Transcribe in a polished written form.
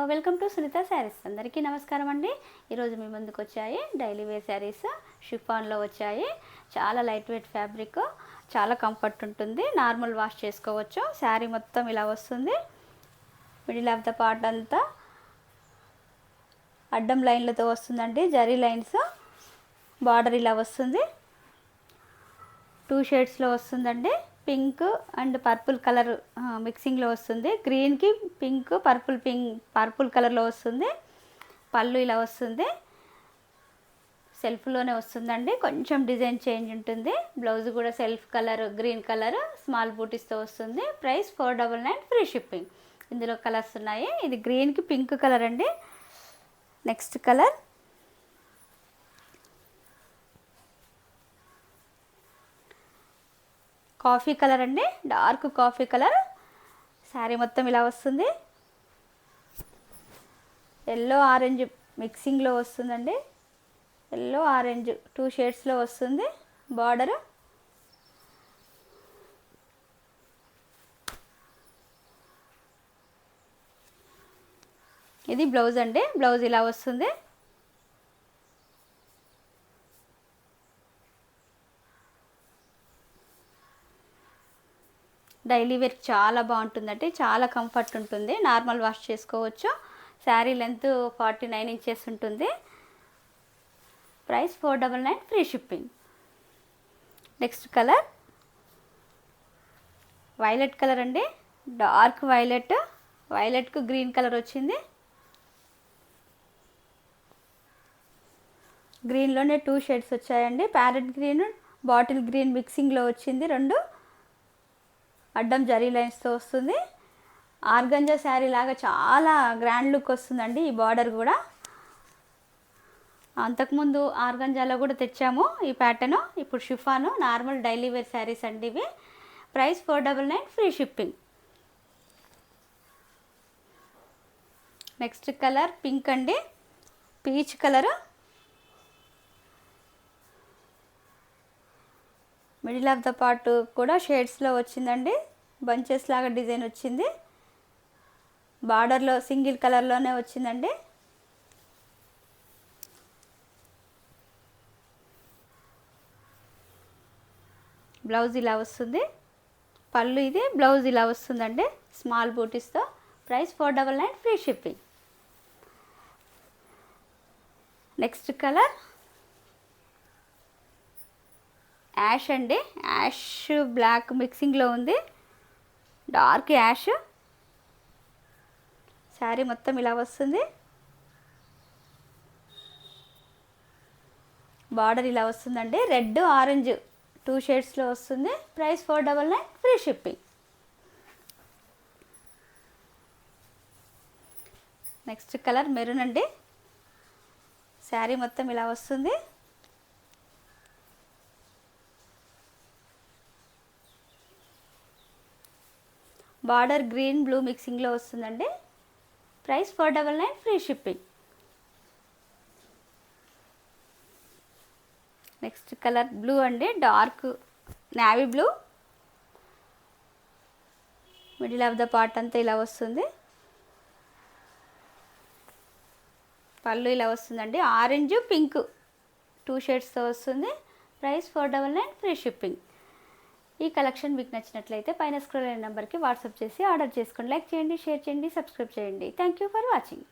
Welcome to Sunitha saris. అందరికీ నమస్కారం అండి. ఈరోజు మీ ముందుకు వచ్చాయి డైలీ వేర్ శారీస్. షిఫాన్లో వచ్చాయి. చాలా లైట్ వెయిట్ ఫ్యాబ్రిక్, చాలా కంఫర్ట్ ఉంటుంది. నార్మల్ వాష్ చేసుకోవచ్చు. శారీ మొత్తం ఇలా వస్తుంది. మిడిల్ ఆఫ్ ద పార్ట్ అంతా అడ్డం లైన్లతో వస్తుందండి, జరీ లైన్స్. బార్డర్ ఇలా వస్తుంది. 2 షేడ్స్లో వస్తుందండి. పింక్ అండ్ పర్పుల్ కలర్ మిక్సింగ్లో వస్తుంది. గ్రీన్కి పింక్, పర్పుల్ కలర్లో వస్తుంది. పళ్ళు ఇలా వస్తుంది. సెల్ఫ్లోనే వస్తుందండి. కొంచెం డిజైన్ చేంజ్ ఉంటుంది. బ్లౌజ్ కూడా self colour, green colour, small బూటీస్తో వస్తుంది. Price 499, free shipping. ఇందులో కలర్స్ ఉన్నాయి. ఇది గ్రీన్కి పింక్ కలర్ అండి. నెక్స్ట్ కలర్ కాఫీ కలర్ అండి, డార్క్ కాఫీ కలర్. శారీ మొత్తం ఇలా వస్తుంది. ఎల్లో ఆరెంజ్ మిక్సింగ్లో వస్తుందండి. ఎల్లో ఆరెంజ్ 2 షేడ్స్లో వస్తుంది. బార్డర్ ఇది బ్లౌజ్ అండి. బ్లౌజ్ ఇలా వస్తుంది. డైలీ వేర్ చాలా బాగుంటుందండి. చాలా కంఫర్ట్ ఉంటుంది. నార్మల్ వాష్ చేసుకోవచ్చు. శారీ లెంత్ 49 ఇంచెస్ ఉంటుంది. Price 499, free shipping. Next colour violet colour అండి, డార్క్ వైలెట్. వైలెట్కు గ్రీన్ కలర్ వచ్చింది. గ్రీన్లోనే 2 షేడ్స్ వచ్చాయండి. ప్యారెట్ గ్రీన్, బాటిల్ గ్రీన్ మిక్సింగ్లో వచ్చింది. 2 అడ్డం జరీ లైన్స్తో వస్తుంది. ఆర్గంజా శారీ లాగా చాలా గ్రాండ్ లుక్ వస్తుందండి. ఈ బార్డర్ కూడా అంతకుముందు ఆర్గంజాలో కూడా తెచ్చాము ఈ ప్యాటర్ను. ఇప్పుడు chiffon normal daily wear saris అండి ఇవి. Price 499, free shipping. Next colour pink అండి, peach colour. Middle of the part కూడా షేడ్స్లో వచ్చిందండి. బంచెస్ లాగా డిజైన్ వచ్చింది. బార్డర్లో సింగిల్ కలర్లోనే వచ్చిందండి. బ్లౌజ్ ఇలా వస్తుంది. పళ్ళు ఇది, బ్లౌజ్ ఇలా వస్తుందండి స్మాల్ బూటీస్తో. Price 499, free shipping. Next colour ash అండి, యాష్ బ్లాక్ మిక్సింగ్లో ఉంది. Dark ash. శారీ మొత్తం ఇలా వస్తుంది. బార్డర్ ఇలా వస్తుందండి. రెడ్ ఆరెంజ్ 2 షేడ్స్లో వస్తుంది. Price 499, free shipping. Next colour maroon అండి. శారీ మొత్తం ఇలా వస్తుంది. బార్డర్ గ్రీన్ బ్లూ మిక్సింగ్లో వస్తుందండి. Price 499, free shipping. Next colour blue అండి, dark navy blue. Middle of the part అంతా ఇలా వస్తుంది. పళ్ళు ఇలా వస్తుందండి. ఆరెంజ్ పింక్ 2 షేడ్స్తో వస్తుంది. Price 499, free shipping. ఈ కలెక్షన్ మీకు నచ్చినట్లయితే పైన స్క్రోల్ అయిన నెంబర్కి వాట్సాప్ చేసి ఆర్డర్ చేసుకోండి. లైక్ చేయండి, షేర్ చేయండి, సబ్స్క్రైబ్ చేయండి. Thank you for watching.